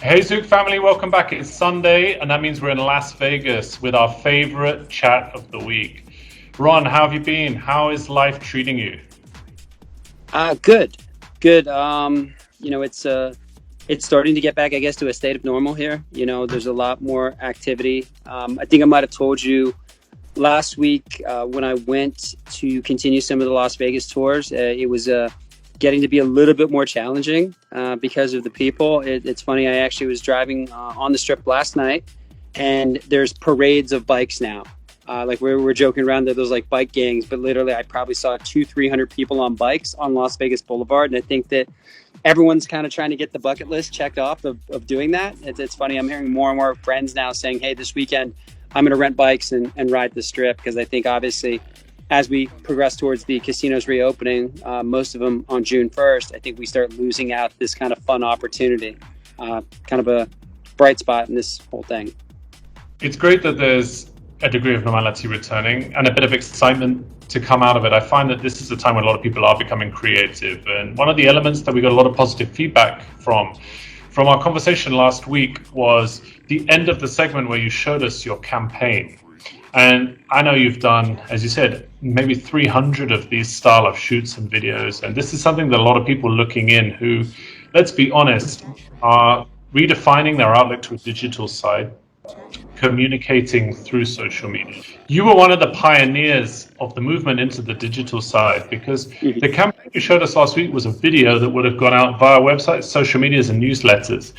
Hey Zook family, welcome back. It's Sunday, and that means we're in Las Vegas with our favorite chat of the week. Ron, how have you been? How is life treating you? Good, good. It's starting to get back, I guess, to a state of normal here. There's a lot more activity. I think I might have told you last week when I went to continue some of the Las Vegas tours. It was getting to be a little bit more challenging because of the people. It's funny. I actually was driving on the strip last night, and there's parades of bikes now. Like we're joking around that there's like bike gangs, but literally I probably saw 300 people on bikes on Las Vegas Boulevard. And I think that everyone's kind of trying to get the bucket list checked off of doing that. It's funny. I'm hearing more and more friends now saying, hey, this weekend I'm going to rent bikes and ride the strip, because I think obviously as we progress towards the casinos reopening, most of them on June 1st, I think we start losing out this kind of fun opportunity, kind of a bright spot in this whole thing. It's great that there's a degree of normality returning and a bit of excitement to come out of it. I find that this is a time when a lot of people are becoming creative. And one of the elements that we got a lot of positive feedback from our conversation last week was the end of the segment where you showed us your campaign. And I know you've done, as you said, maybe 300 of these style of shoots and videos. And this is something that a lot of people looking in who, let's be honest, are redefining their outlook to a digital side, communicating through social media. You were one of the pioneers of the movement into the digital side, because the campaign you showed us last week was a video that would have gone out via websites, social medias, and newsletters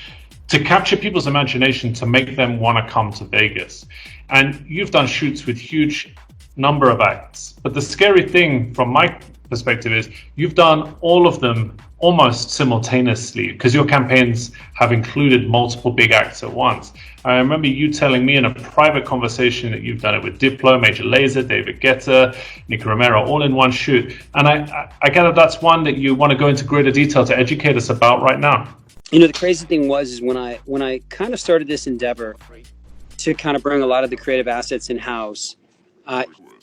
to capture people's imagination, to make them want to come to Vegas. And you've done shoots with huge number of acts. But the scary thing from my perspective is you've done all of them almost simultaneously, because your campaigns have included multiple big acts at once. I remember you telling me in a private conversation that you've done it with Diplo, Major Lazer, David Guetta, Nikki Romero, all in one shoot. And I gather that's one that you want to go into greater detail to educate us about right now. The crazy thing was when I kind of started this endeavor to kind of bring a lot of the creative assets in house,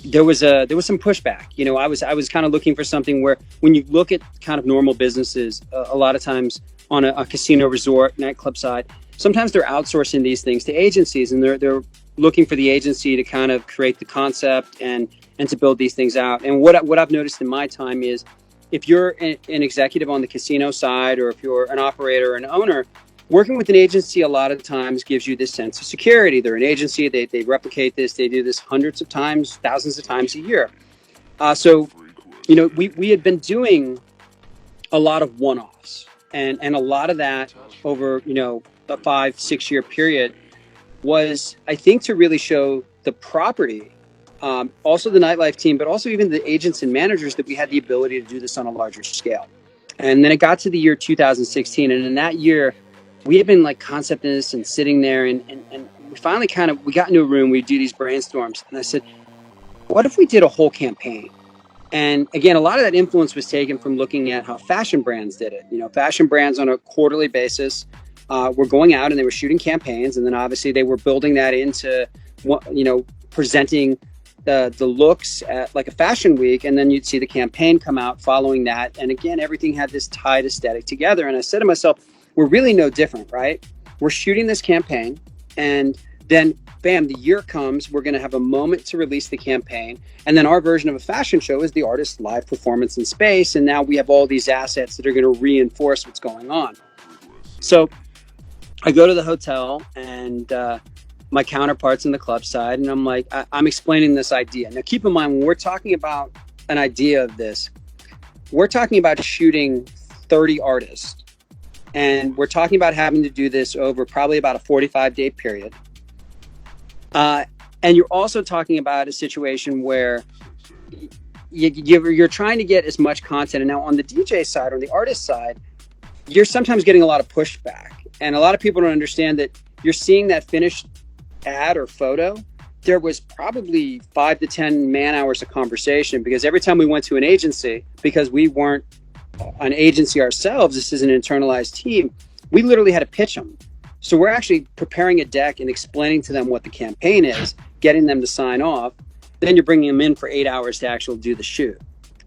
there was some pushback. I was kind of looking for something where, when you look at kind of normal businesses, a lot of times on a casino, resort, nightclub side, sometimes they're outsourcing these things to agencies, and they're looking for the agency to kind of create the concept and to build these things out. And what I've noticed in my time is, if you're an executive on the casino side, or if you're an operator or an owner, working with an agency a lot of times gives you this sense of security. They're an agency, they replicate this, they do this hundreds of times, thousands of times a year. So we had been doing a lot of one-offs, and a lot of that over a 5-6 year period was, I think, to really show the property, also the nightlife team, but also even the agents and managers, that we had the ability to do this on a larger scale. And then it got to the year 2016, and in that year, we had been like concepting this and sitting there, and we finally we got into a room, we do these brainstorms, and I said, what if we did a whole campaign? And again, a lot of that influence was taken from looking at how fashion brands did it. Fashion brands on a quarterly basis were going out and they were shooting campaigns, and then obviously they were building that into presenting the looks at like a fashion week, and then you'd see the campaign come out following that. And again, everything had this tied aesthetic together. And I said to myself, we're really no different, right? We're shooting this campaign, and then bam, the year comes, we're going to have a moment to release the campaign. And then our version of a fashion show is the artist's live performance in space. And now we have all these assets that are going to reinforce what's going on. So I go to the hotel, and my counterparts in the club side, and I'm like, I'm explaining this idea. Now, keep in mind, when we're talking about an idea of this, we're talking about shooting 30 artists. And we're talking about having to do this over probably about a 45-day period. And you're also talking about a situation where you're trying to get as much content. And now on the DJ side, on the artist side, you're sometimes getting a lot of pushback. And a lot of people don't understand that you're seeing that finished ad or photo. There was probably 5 to 10 man hours of conversation, because every time we went to an agency, because we weren't an agency ourselves, this is an internalized team, we literally had to pitch them. So we're actually preparing a deck and explaining to them what the campaign is, getting them to sign off. Then you're bringing them in for 8 hours to actually do the shoot.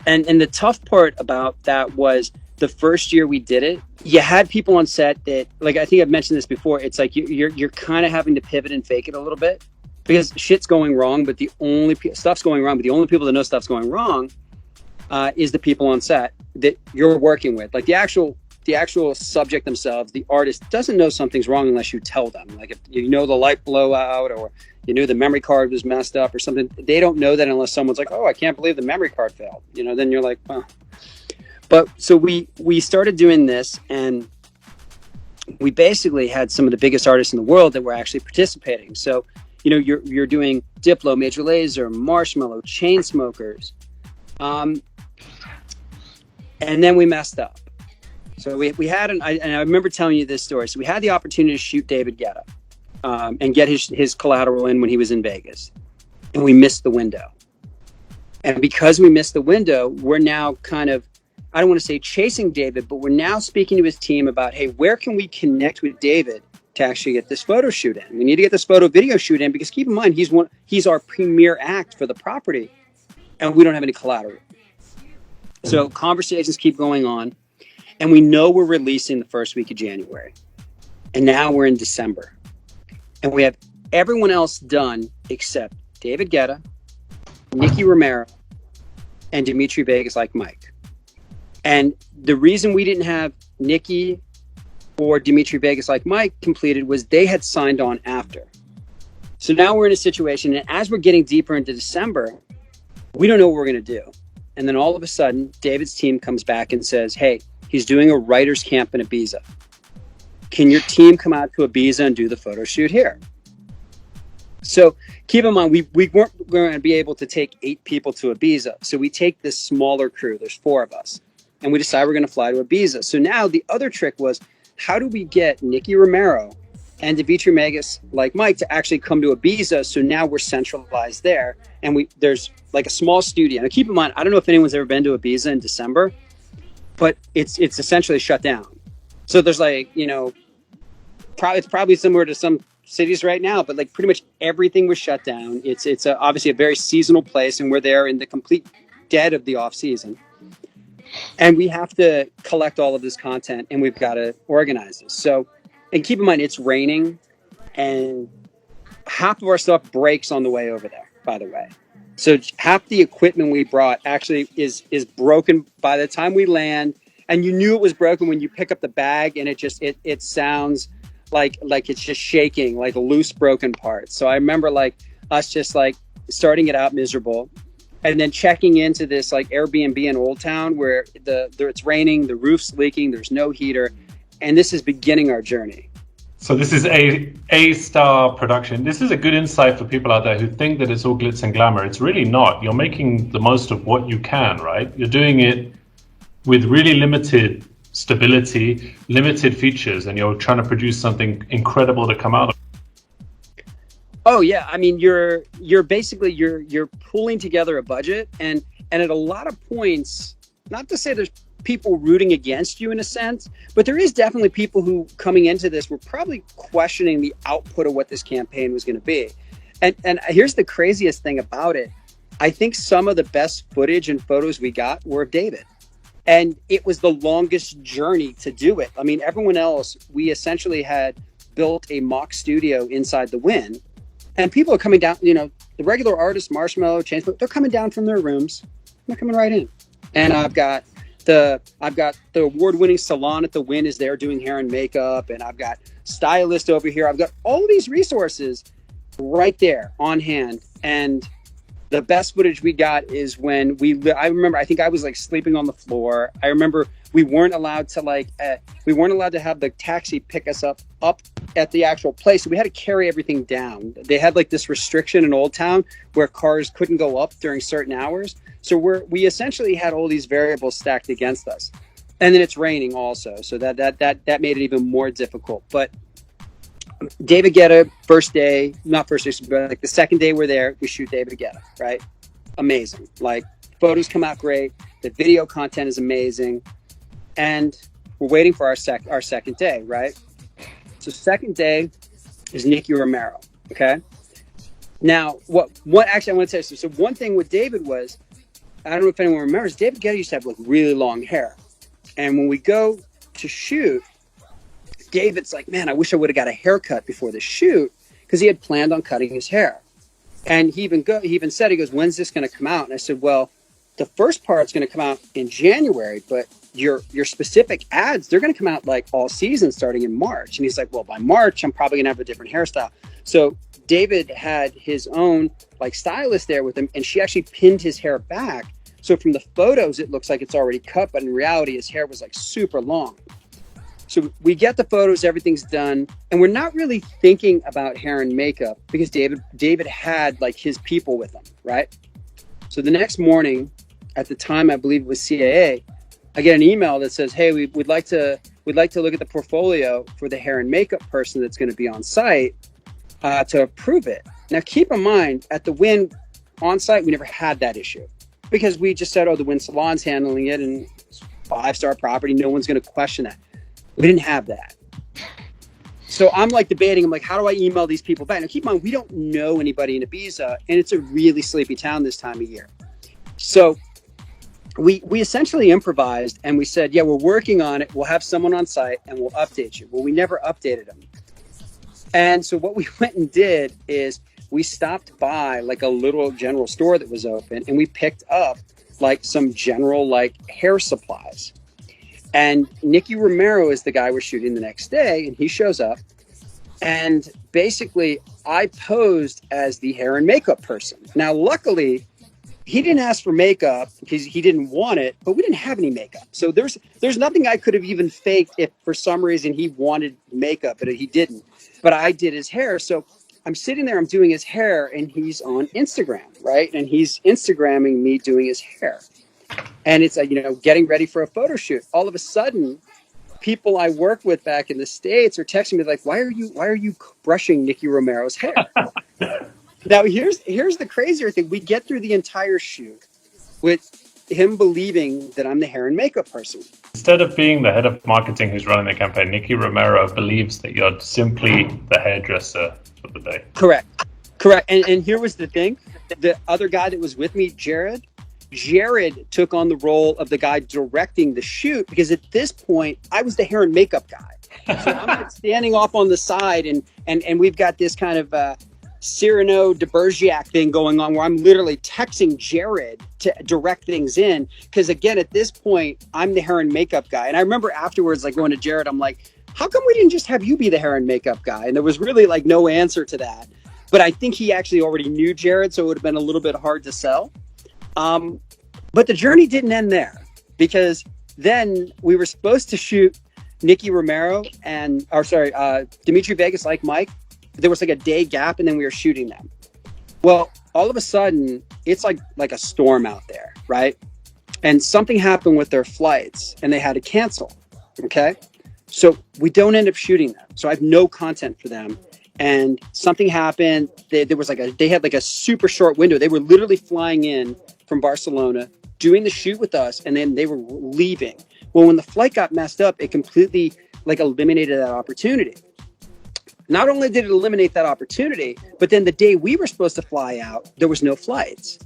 And the tough part about that was the first year we did it, you had people on set that, like, I think I've mentioned this before. It's like you're kind of having to pivot and fake it a little bit because shit's going wrong, but stuff's going wrong. But the only people that know stuff's going wrong is the people on set that you're working with. Like the actual subject themselves, the artist doesn't know something's wrong unless you tell them. Like if you know the light blowout or you knew the memory card was messed up or something, they don't know that unless someone's like, "Oh, I can't believe the memory card failed." Then you're like, "Oh." But so we started doing this, and we basically had some of the biggest artists in the world that were actually participating. So, you're doing Diplo, Major Lazer, Marshmello, Chainsmokers, and then we messed up. So we had and I remember telling you this story. So we had the opportunity to shoot David Guetta and get his collateral in when he was in Vegas, and we missed the window. And because we missed the window, we're now kind of, I don't want to say chasing David, but we're now speaking to his team about, hey, where can we connect with David to actually get this photo shoot in? We need to get this photo video shoot in because keep in mind, he's our premier act for the property, and we don't have any collateral. So conversations keep going on, and we know we're releasing the first week of January. And now we're in December. And we have everyone else done except David Guetta, Nikki Romero, and Dimitri Vegas Like Mike. And the reason we didn't have Nikki or Dimitri Vegas Like Mike completed was they had signed on after. So now we're in a situation, and as we're getting deeper into December, we don't know what we're going to do. And then all of a sudden, David's team comes back and says, hey, he's doing a writer's camp in Ibiza. Can your team come out to Ibiza and do the photo shoot here? So keep in mind, we weren't going to be able to take 8 people to Ibiza. So we take this smaller crew. There's 4 of us. And we decide we're going to fly to Ibiza. So now the other trick was, how do we get Nikki Romero and Dimitri Vegas Like Mike to actually come to Ibiza? So now we're centralized there. And there's like a small studio. Now keep in mind, I don't know if anyone's ever been to Ibiza in December, but it's essentially shut down. So there's like, it's probably similar to some cities right now, but like pretty much everything was shut down. It's obviously a very seasonal place, and we're there in the complete dead of the off season. And we have to collect all of this content, and we've got to organize this. So, and keep in mind, it's raining, and half of our stuff breaks on the way over there, by the way. So half the equipment we brought actually is broken by the time we land. And you knew it was broken when you pick up the bag, and it sounds like it's just shaking, like loose broken parts. So I remember like us just like starting it out miserable, and then checking into this like Airbnb in Old Town where it's raining, the roof's leaking, there's no heater, and this is beginning our journey. So this is A-star production. This is a good insight for people out there who think that it's all glitz and glamour. It's really not. You're making the most of what you can, right? You're doing it with really limited stability, limited features, and you're trying to produce something incredible to come out of. Oh yeah, I mean you're basically you're pulling together a budget, and at a lot of points, not to say there's people rooting against you in a sense, but there is definitely people who coming into this were probably questioning the output of what this campaign was going to be. And here's the craziest thing about it. I think some of the best footage and photos we got were of David. And it was the longest journey to do it. I mean, everyone else, we essentially had built a mock studio inside the Wynn. And people are coming down, the regular artists, Marshmello, Chainsmokers, they're coming down from their rooms. They're coming right in. And I've got the award-winning salon at the Wynn is there doing hair and makeup. And I've got stylist over here. I've got all of these resources right there on hand. And the best footage we got is when I remember, I think I was like sleeping on the floor. I remember we weren't allowed to have the taxi pick us up at the actual place. So we had to carry everything down. They had like this restriction in Old Town where cars couldn't go up during certain hours. So we essentially had all these variables stacked against us. And then it's raining also. So that made it even more difficult. But David Guetta, but like the second day we're there, we shoot David Guetta, right? Amazing. Like photos come out great. The video content is amazing. And we're waiting for our second day, right? So second day is Nikki Romero, okay? Now, what actually I want to say, so one thing with David was, I don't know if anyone remembers, David Guetta used to have like really long hair. And when we go to shoot, David's like, man, I wish I would have got a haircut before the shoot, because he had planned on cutting his hair. And he even said, he goes, when's this going to come out? And I said, well, the first part's going to come out in January, but your specific ads, they're going to come out like all season starting in March. And he's like, well, by March, I'm probably going to have a different hairstyle. So David had his own like stylist there with him, and she actually pinned his hair back. So from the photos, it looks like it's already cut, but in reality, his hair was like super long. So we get the photos, everything's done, and we're not really thinking about hair and makeup because David had like his people with him, right? So the next morning, at the time I believe it was CAA, I get an email that says, "Hey, we'd like to look at the portfolio for the hair and makeup person that's going to be on site to approve it." Now, keep in mind, at the Wynn on site, we never had that issue because we just said, "Oh, the Wynn Salon's handling it, and it's 5-star property. No one's going to question that." We didn't have that. So I'm like debating. I'm like, how do I email these people back? Now, keep in mind, we don't know anybody in Ibiza, and it's a really sleepy town this time of year. So we essentially improvised, and we said, yeah, we're working on it. We'll have someone on site, and we'll update you. Well, we never updated them. And so what we went and did is we stopped by like a little general store that was open, and we picked up like some general like hair supplies. And Nikki Romero is the guy we're shooting the next day, and he shows up. And basically, I posed as the hair and makeup person. Now, luckily, he didn't ask for makeup because he didn't want it, but we didn't have any makeup. So there's nothing I could have even faked if for some reason he wanted makeup, but he didn't. But I did his hair. So I'm sitting there, I'm doing his hair, and he's on Instagram, right? And he's Instagramming me doing his hair. And it's, getting ready for a photo shoot. All of a sudden, people I work with back in the States are texting me like, why are you brushing Nikki Romero's hair? Now, here's the crazier thing. We get through the entire shoot with him believing that I'm the hair and makeup person. Instead of being the head of marketing who's running the campaign, Nikki Romero believes that you're simply the hairdresser for the day. Correct. And here was the thing. The other guy that was with me, Jared took on the role of the guy directing the shoot, because at this point I was the hair and makeup guy. So I'm like standing off on the side, and we've got this kind of Cyrano de Bergerac thing going on where I'm literally texting Jared to direct things in, because again, at this point I'm the hair and makeup guy. And I remember afterwards, like going to Jared, I'm like, how come we didn't just have you be the hair and makeup guy? And there was really like no answer to that. But I think he actually already knew Jared, so it would have been a little bit hard to sell. But the journey didn't end there, because then we were supposed to shoot Nikki Romero Dimitri Vegas, like Mike. There was like a day gap, and then we were shooting them. Well, all of a sudden, it's like a storm out there, right? And something happened with their flights, and they had to cancel. Okay, so we don't end up shooting them. So I have no content for them. And something happened. They had like a super short window. They were literally flying in from Barcelona, doing the shoot with us, and then they were leaving. Well, when the flight got messed up, it completely like eliminated that opportunity. Not only did it eliminate that opportunity, but then the day we were supposed to fly out, there was no flights.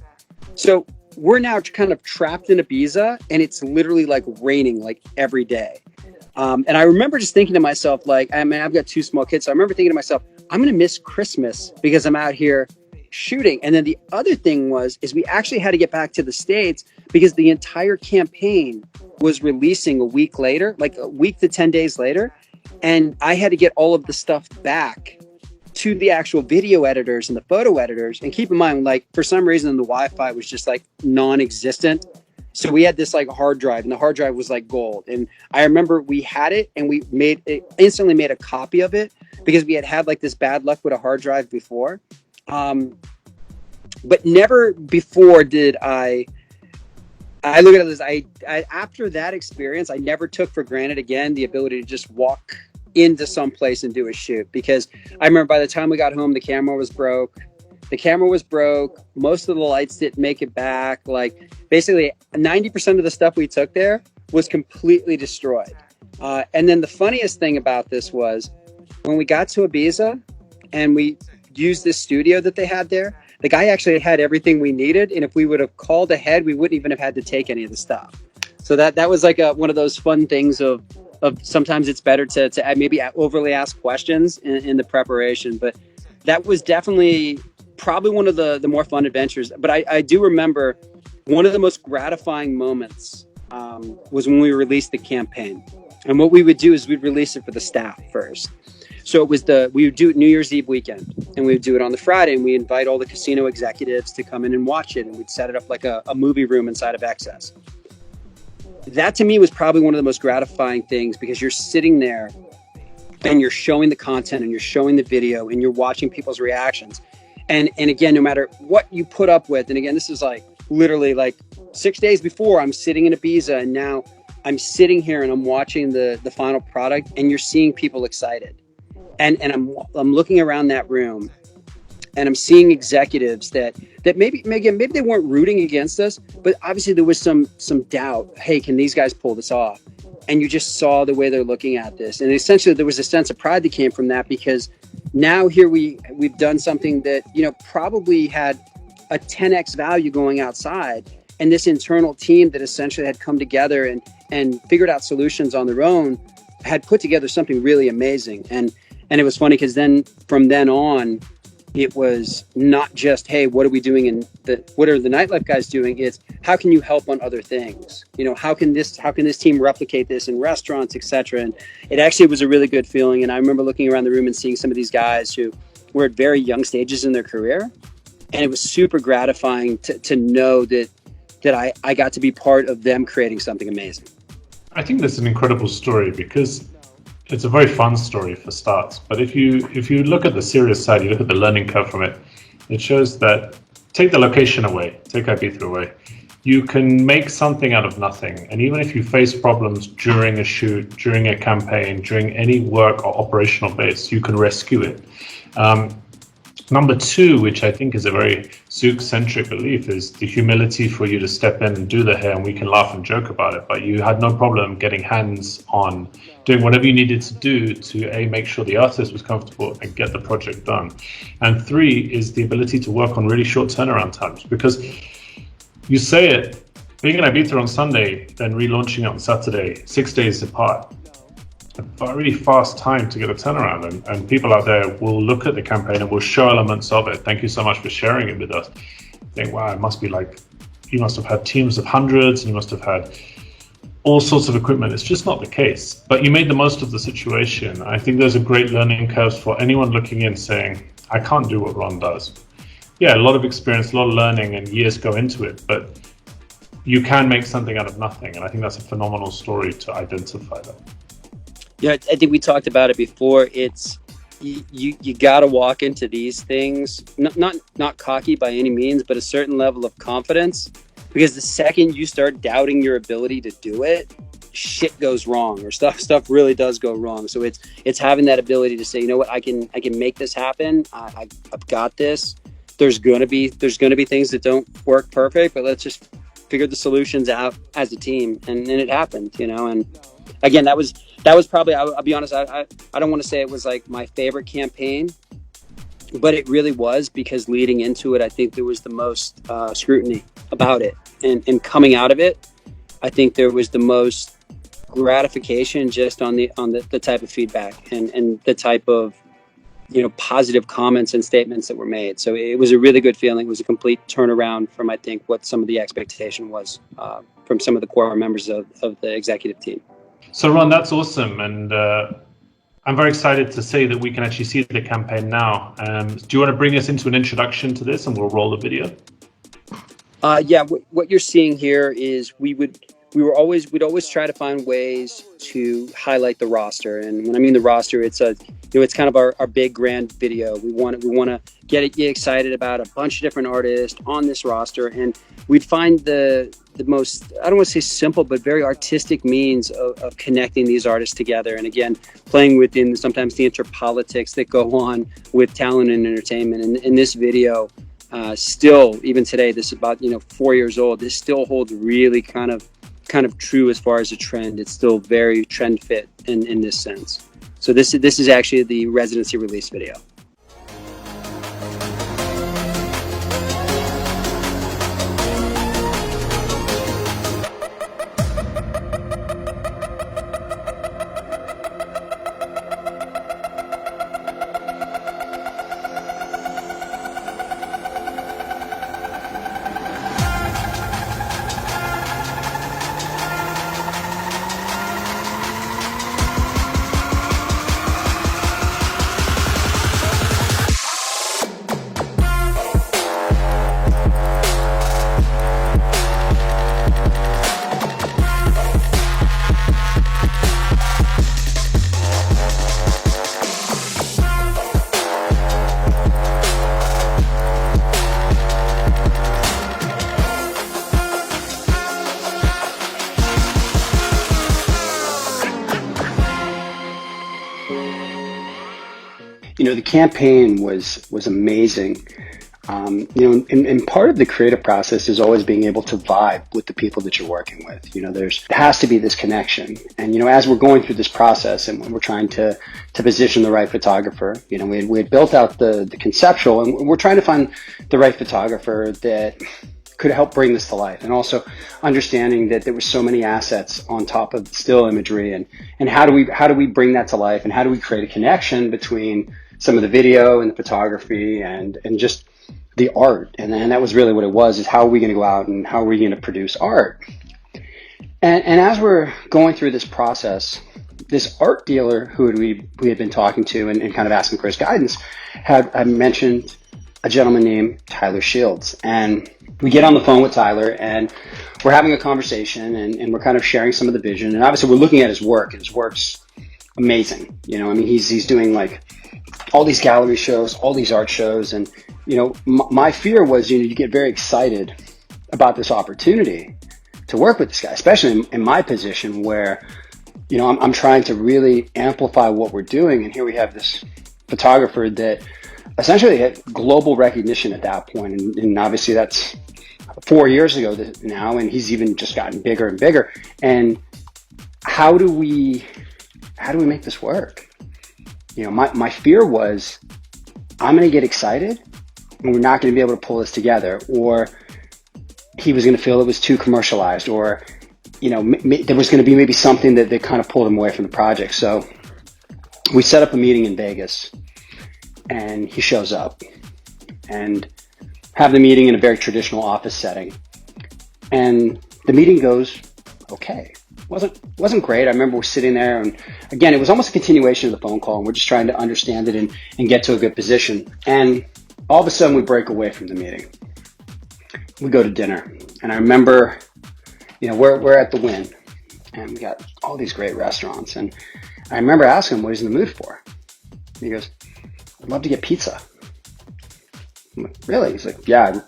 So we're now kind of trapped in Ibiza, and it's literally like raining like every day. And I remember just thinking to myself, like, I mean, I've got 2 small kids. So I remember thinking to myself, I'm going to miss Christmas because I'm out here shooting. And then the other thing is we actually had to get back to the States because the entire campaign was releasing a week later, like a week to 10 days later. And I had to get all of the stuff back to the actual video editors and the photo editors. And keep in mind, like, for some reason, the Wi-Fi was just like non-existent. So we had this like hard drive, and the hard drive was like gold. And I remember we had it, and we instantly made a copy of it because we had like this bad luck with a hard drive before. But never before did I look at this. I after that experience, I never took for granted again the ability to just walk into some place and do a shoot, because I remember by the time we got home, the camera was broke. Most of the lights didn't make it back. Like basically 90% of the stuff we took there was completely destroyed. And then the funniest thing about this was when we got to Ibiza and we used this studio that they had there, the guy actually had everything we needed. And if we would have called ahead, we wouldn't even have had to take any of the stuff. So that was like one of those fun things of sometimes it's better to maybe overly ask questions in the preparation. But that was definitely probably one of the more fun adventures. But I do remember one of the most gratifying moments was when we released the campaign. And what we would do is we'd release it for the staff first. So we would do it New Year's Eve weekend, and we would do it on the Friday, and we invite all the casino executives to come in and watch it, and we'd set it up like a movie room inside of Excess. That to me was probably one of the most gratifying things, because you're sitting there and you're showing the content and you're showing the video and you're watching people's reactions. And again, no matter what you put up with, and again, this is like literally like 6 days before, I'm sitting in Ibiza, and now I'm sitting here and I'm watching the final product, and you're seeing people excited. And I'm looking around that room, and I'm seeing executives that maybe they weren't rooting against us, but obviously there was some doubt. Hey, can these guys pull this off? And you just saw the way they're looking at this, and essentially there was a sense of pride that came from that, because now here we've done something that probably had a 10x value going outside, and this internal team that essentially had come together and figured out solutions on their own had put together something really amazing. And it was funny because then from then on, it was not just, hey, what are we doing what are the nightlife guys doing? It's how can you help on other things? How can this team replicate this in restaurants, etc. And it actually was a really good feeling. And I remember looking around the room and seeing some of these guys who were at very young stages in their career. And it was super gratifying to know that I got to be part of them creating something amazing. I think that's an incredible story, because it's a very fun story for starts. But if you look at the serious side, you look at the learning curve from it, it shows that take the location away, take Ibiza away, you can make something out of nothing. And even if you face problems during a shoot, during a campaign, during any work or operational base, you can rescue it. Number two, which I think is a very Zouk-centric belief, is the humility for you to step in and do the hair, and we can laugh and joke about it, but you had no problem getting hands on doing whatever you needed to do to make sure the artist was comfortable and get the project done. And three is the ability to work on really short turnaround times, because you say it, being in Ibiza on Sunday, then relaunching it on Saturday, 6 days apart, a very fast time to get a turnaround, and people out there will look at the campaign and will show elements of it. Thank you so much for sharing it with us. Think, wow, it must be like, you must have had teams of hundreds, and you must have had all sorts of equipment. It's just not the case, but you made the most of the situation. I think there's a great learning curve for anyone looking in saying, I can't do what Ron does. Yeah, a lot of experience, a lot of learning, and years go into it, but you can make something out of nothing. And I think that's a phenomenal story to identify that. Yeah, I think we talked about it before. It's you got to walk into these things not cocky by any means, but a certain level of confidence, because the second you start doubting your ability to do it, shit goes wrong, or stuff really does go wrong. So it's having that ability to say, you know what, I can make this happen. I've got this. There's gonna be things that don't work perfect, but let's just figure the solutions out as a team, and it happened, and again, that was probably, I'll be honest, I don't want to say it was like my favorite campaign, but it really was, because leading into it, I think there was the most scrutiny about it, and coming out of it, I think there was the most gratification just on the type of feedback and the type of positive comments and statements that were made. So it was a really good feeling. It was a complete turnaround from, I think, what some of the expectation was from some of the core members of the executive team. So Ron, that's awesome, and I'm very excited to say that we can actually see the campaign now. Do you want to bring us into an introduction to this, and we'll roll the video? Yeah, what you're seeing here is we'd always try to find ways to highlight the roster, and when I mean the roster, it's it's kind of our big grand video. We want to get excited about a bunch of different artists on this roster, and we'd find the most, I don't want to say simple, but very artistic means of connecting these artists together. And again, playing within sometimes the interpolitics that go on with talent and entertainment. And in this video, still, even today, this is about 4 years old, this still holds really kind of true as far as a trend. It's still very trend fit in this sense. So this is actually the residency release video. The campaign was amazing. And part of the creative process is always being able to vibe with the people that you're working with. There has to be this connection. And, as we're going through this process and when we're trying to position the right photographer, we had built out the conceptual, and we're trying to find the right photographer that could help bring this to life. And also understanding that there were so many assets on top of still imagery, and how do we bring that to life, and how do we create a connection between some of the video and the photography and just the art. And that was really what it was, is how are we going to go out and how are we going to produce art? And as we're going through this process, this art dealer who we had been talking to and kind of asking for his guidance had mentioned a gentleman named Tyler Shields. And we get on the phone with Tyler and we're having a conversation and we're kind of sharing some of the vision. And obviously we're looking at his work, and his work's amazing. He's doing like all these gallery shows, all these art shows. And, my fear was, you get very excited about this opportunity to work with this guy, especially in my position where, I'm trying to really amplify what we're doing. And here we have this photographer that essentially had global recognition at that point. And obviously that's 4 years ago now, and he's even just gotten bigger and bigger. And how do we make this work? My fear was I'm going to get excited and we're not going to be able to pull this together, or he was going to feel it was too commercialized, or, there was going to be maybe something that kind of pulled him away from the project. So we set up a meeting in Vegas and he shows up and have the meeting in a very traditional office setting. And the meeting goes okay. Wasn't great. I remember we're sitting there, and again, it was almost a continuation of the phone call, and we're just trying to understand it and get to a good position. And all of a sudden we break away from the meeting. We go to dinner, and I remember, we're at the Wynn, and we got all these great restaurants, and I remember asking him what he's in the mood for. And he goes, "I'd love to get pizza." I'm like, "Really?" He's like, "Yeah,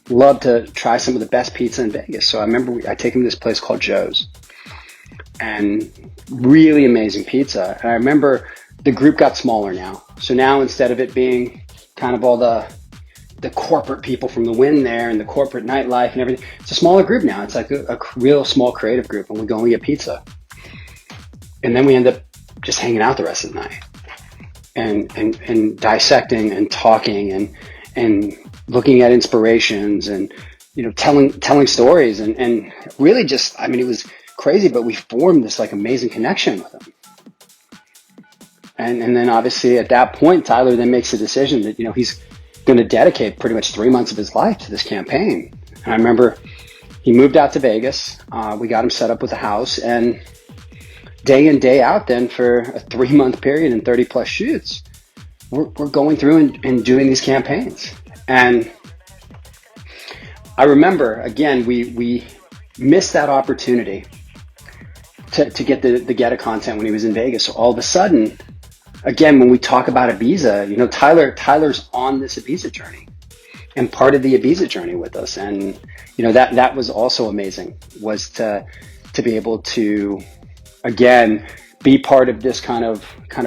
love to try some of the best pizza in Vegas." So I remember I take him to this place called Joe's, and really amazing pizza. And I remember the group got smaller now. So now instead of it being kind of all the corporate people from the Wynn there and the corporate nightlife and everything, it's a smaller group now. It's like a real small creative group, and we go and we get pizza. And then we end up just hanging out the rest of the night and dissecting and talking and looking at inspirations and, telling stories and really just, it was crazy, but we formed this like amazing connection with him. And then obviously at that point, Tyler then makes a decision that, he's going to dedicate pretty much 3 months of his life to this campaign. And I remember he moved out to Vegas. We got him set up with a house, and day in, day out then for a 3-month period and 30 plus shoots, we're going through and doing these campaigns. And I remember, again, we missed that opportunity to get the Guetta content when he was in Vegas. So all of a sudden, again, when we talk about Ibiza, Tyler's on this Ibiza journey and part of the Ibiza journey with us. And, that was also amazing, was to be able to, again, be part of this kind of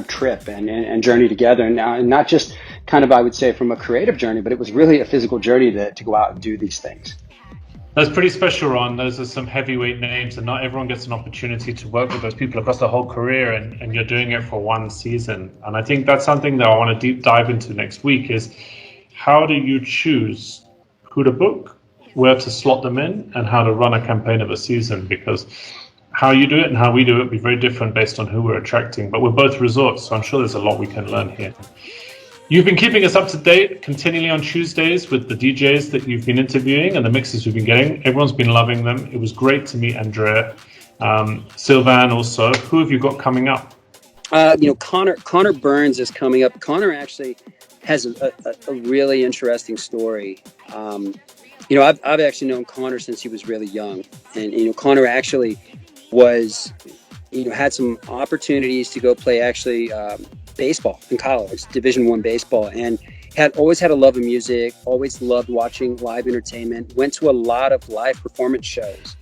trip and journey together. And not just kind of, I would say, from a creative journey, but it was really a physical journey to go out and do these things. That's pretty special, Ron. Those are some heavyweight names, and not everyone gets an opportunity to work with those people across their whole career, and you're doing it for one season. And I think that's something that I want to deep dive into next week is how do you choose who to book, where to slot them in, and how to run a campaign of a season? Because how you do it and how we do it will be very different based on who we're attracting. But we're both resorts, so I'm sure there's a lot we can learn here. You've been keeping us up to date continually on Tuesdays with the DJs that you've been interviewing and the mixes we've been getting. Everyone's been loving them. It was great to meet Andrea. Sylvan also. Who have you got coming up? Connor Burns is coming up. Connor actually has a really interesting story. I've actually known Connor since he was really young. And, Connor actually was, had some opportunities to go play actually baseball in college, Division I baseball, and always had a love of music, always loved watching live entertainment, went to a lot of live performance shows,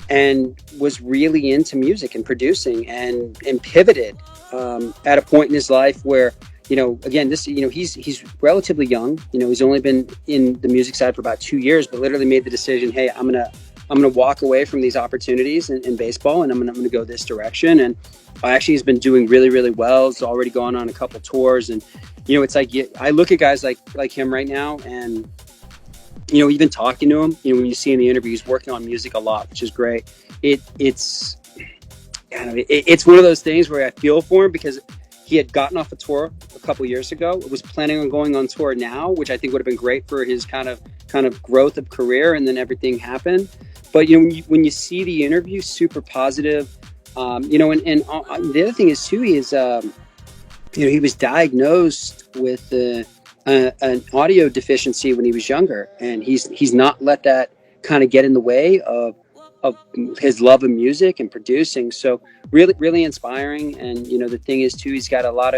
and was really into music and producing and pivoted at a point in his life where, again, he's relatively young. He's only been in the music side for about 2 years, but literally made the decision, hey, I'm gonna walk away from these opportunities in baseball, and I'm gonna go this direction. And actually, he's been doing really, really well. He's already gone on a couple tours, and it's like I look at guys like him right now, and even talking to him, when you see in the interview, he's working on music a lot, which is great. It's one of those things where I feel for him, because he had gotten off a tour a couple years ago, was planning on going on tour now, which I think would have been great for his kind of growth of career, and then everything happened. But when you see the interview, super positive. And the other thing is too, he was diagnosed with an audio deficiency when he was younger, and he's not let that kind of get in the way of his love of music and producing. So really, really inspiring. And the thing is too, he's got a lot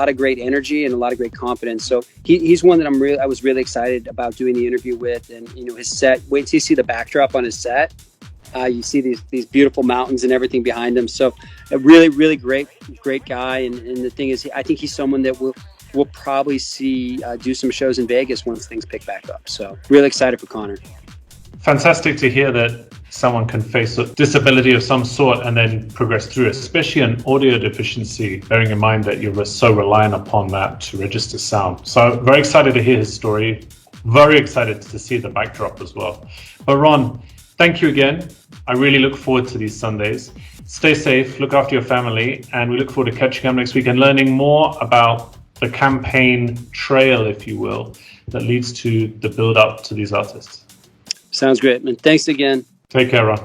of great energy and a lot of great confidence. So he's one that I was really excited about doing the interview with. And his set, wait till you see the backdrop on his set. You see these beautiful mountains and everything behind him. So a really, really great guy. And the thing is, I think he's someone that we'll probably see do some shows in Vegas once things pick back up. So really excited for Connor. Fantastic to hear that someone can face a disability of some sort and then progress through, especially an audio deficiency, bearing in mind that you're so reliant upon that to register sound. So very excited to hear his story. Very excited to see the backdrop as well. But Ron, thank you again. I really look forward to these Sundays. Stay safe, look after your family, and we look forward to catching up next week and learning more about the campaign trail, if you will, that leads to the build up to these artists. Sounds great, man. Thanks again. Take care, Ron.